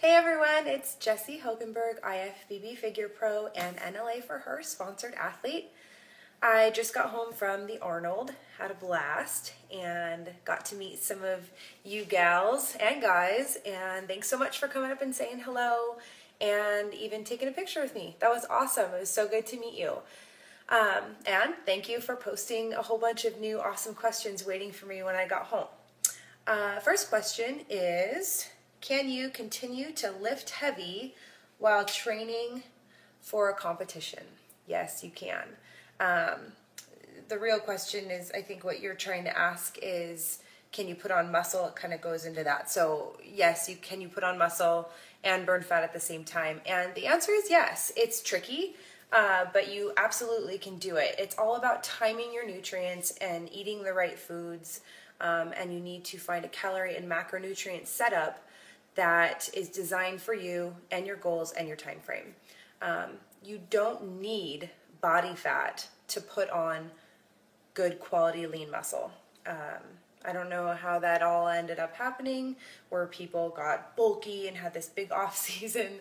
Hey everyone, it's Jessie Hogenberg, IFBB Figure Pro and NLA for Her sponsored athlete. I just got home from the Arnold, had a blast, and got to meet some of you gals and guys, and thanks so much for coming up and saying hello and even taking a picture with me. That was awesome. It was so good to meet you. And thank you for posting a whole bunch of new awesome questions waiting for me when I got home. First question is, can you continue to lift heavy while training for a competition? Yes, you can. The real question is, I think what you're trying to ask is, can you put on muscle? It kind of goes into that. So yes, can you put on muscle and burn fat at the same time? And the answer is yes. It's tricky, but you absolutely can do it. It's all about timing your nutrients and eating the right foods. And you need to find a calorie and macronutrient setup that is designed for you and your goals and your time frame. You don't need body fat to put on good quality lean muscle. I don't know how that all ended up happening, where people got bulky and had this big off season.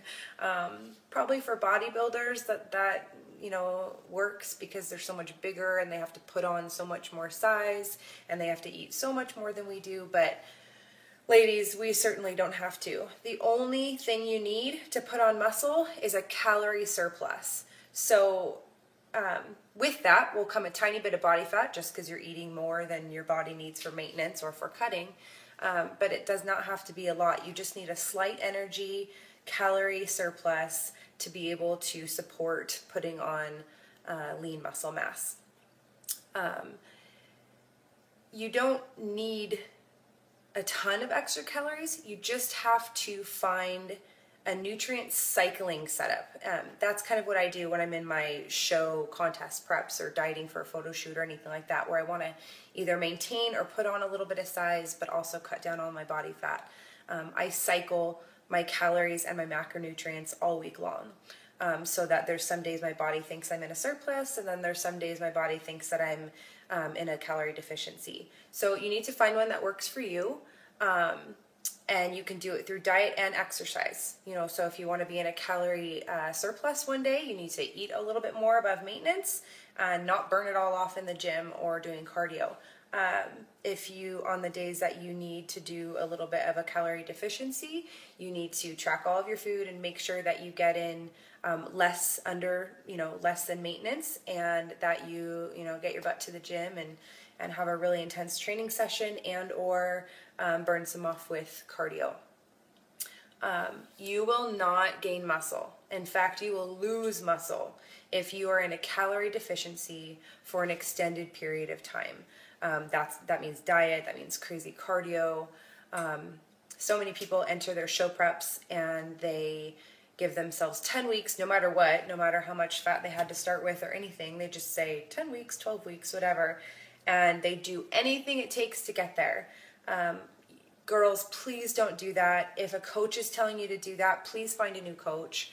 Probably for bodybuilders that works because they're so much bigger and they have to put on so much more size and they have to eat so much more than we do. But ladies, we certainly don't have to. The only thing you need to put on muscle is a calorie surplus. So with that will come a tiny bit of body fat, just because you're eating more than your body needs for maintenance or for cutting. But it does not have to be a lot. You just need a slight energy calorie surplus to be able to support putting on lean muscle mass. You don't need a ton of extra calories. You just have to find a nutrient cycling setup. That's kind of what I do when I'm in my show contest preps or dieting for a photo shoot or anything like that, where I want to either maintain or put on a little bit of size, but also cut down on my body fat. I cycle my calories and my macronutrients all week long, so that there's some days my body thinks I'm in a surplus, and then there's some days my body thinks that I'm in a calorie deficiency. So you need to find one that works for you. And you can do it through diet and exercise. So if you want to be in a calorie surplus one day, you need to eat a little bit more above maintenance and not burn it all off in the gym or doing cardio. If you, on the days that you need to do a little bit of a calorie deficiency, you need to track all of your food and make sure that you get in less than maintenance, and that you get your butt to the gym and have a really intense training session or burn some off with cardio. You will not gain muscle. In fact, you will lose muscle if you are in a calorie deficiency for an extended period of time. That means diet, that means crazy cardio. So many people enter their show preps and they give themselves 10 weeks, no matter what, no matter how much fat they had to start with or anything. They just say 10 weeks, 12 weeks, whatever. And they do anything it takes to get there. Girls, please don't do that. If a coach is telling you to do that, please find a new coach.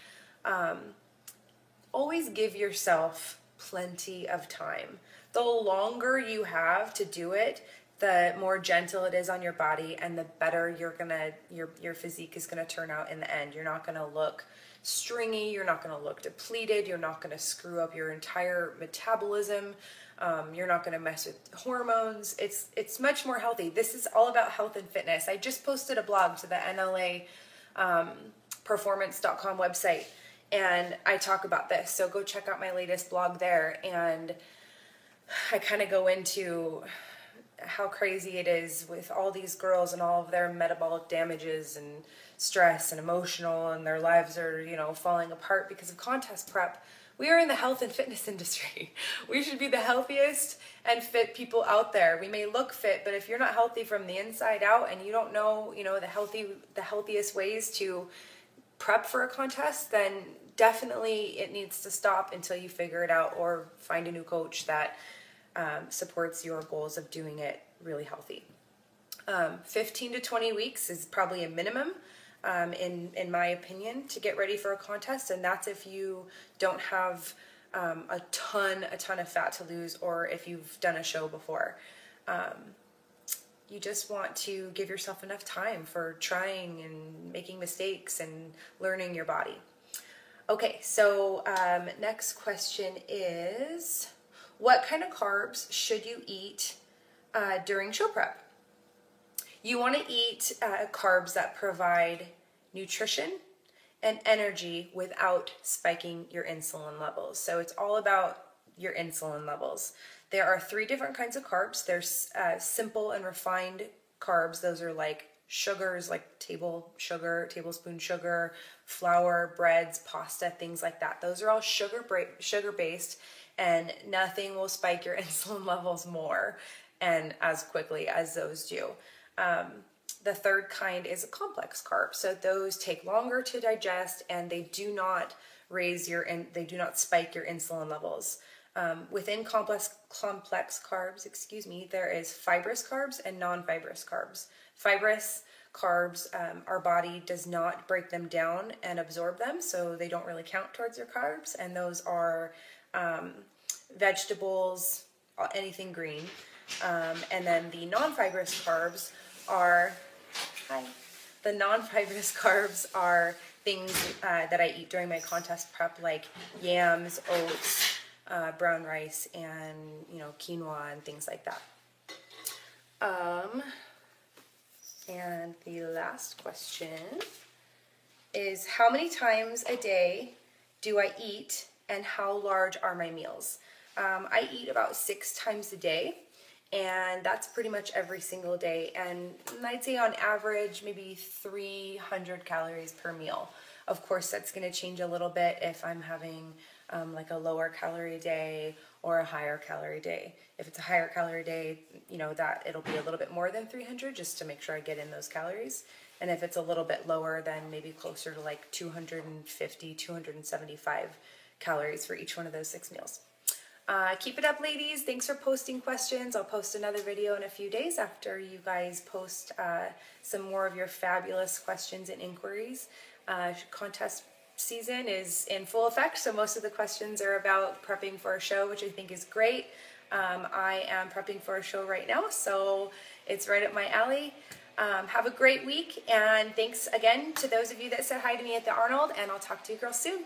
Always give yourself plenty of time. The longer you have to do it, the more gentle it is on your body, and the better your physique is gonna turn out in the end. You're not gonna look stringy, you're not gonna look depleted, you're not gonna screw up your entire metabolism. You're not going to mess with hormones. It's much more healthy. This is all about health and fitness. I just posted a blog to the NLA performance.com website, and I talk about this. So go check out my latest blog there. And I kind of go into how crazy it is with all these girls and all of their metabolic damages and stress and emotional, and their lives are, falling apart because of contest prep. We are in the health and fitness industry. We should be the healthiest and fit people out there. We may look fit, but if you're not healthy from the inside out and you don't know, the healthiest ways to prep for a contest, then definitely it needs to stop until you figure it out or find a new coach that supports your goals of doing it really healthy. 15 to 20 weeks is probably a minimum. In my opinion, to get ready for a contest, and that's if you don't have a ton of fat to lose, or if you've done a show before. you just want to give yourself enough time for trying and making mistakes and learning your body. Okay, so next question is, what kind of carbs should you eat during show prep? You want to eat carbs that provide nutrition and energy without spiking your insulin levels. So it's all about your insulin levels. There are 3 different kinds of carbs. There's simple and refined carbs. Those are like sugars, like table sugar, tablespoon sugar, flour, breads, pasta, things like that. Those are all sugar-based, and nothing will spike your insulin levels more and as quickly as those do. The third kind is a complex carb. So those take longer to digest, and they do not they do not spike your insulin levels. Within complex carbs, there is fibrous carbs and non-fibrous carbs. Fibrous carbs, our body does not break them down and absorb them, so they don't really count towards your carbs, and those are vegetables, anything green. And then the non-fibrous carbs are, things that I eat during my contest prep, like yams, oats, brown rice, and quinoa and things like that. And the last question is, how many times a day do I eat, and how large are my meals? I eat about 6 times a day, and that's pretty much every single day. And I'd say on average, maybe 300 calories per meal. Of course, that's going to change a little bit if I'm having like a lower calorie day or a higher calorie day. If it's a higher calorie day, that it'll be a little bit more than 300 just to make sure I get in those calories. And if it's a little bit lower, then maybe closer to like 250, 275 calories for each one of those 6 meals. Keep it up, ladies. Thanks for posting questions. I'll post another video in a few days after you guys post some more of your fabulous questions and inquiries. Contest season is in full effect, so most of the questions are about prepping for a show, which I think is great. I am prepping for a show right now, so it's right up my alley. Have a great week, and thanks again to those of you that said hi to me at the Arnold, and I'll talk to you girls soon.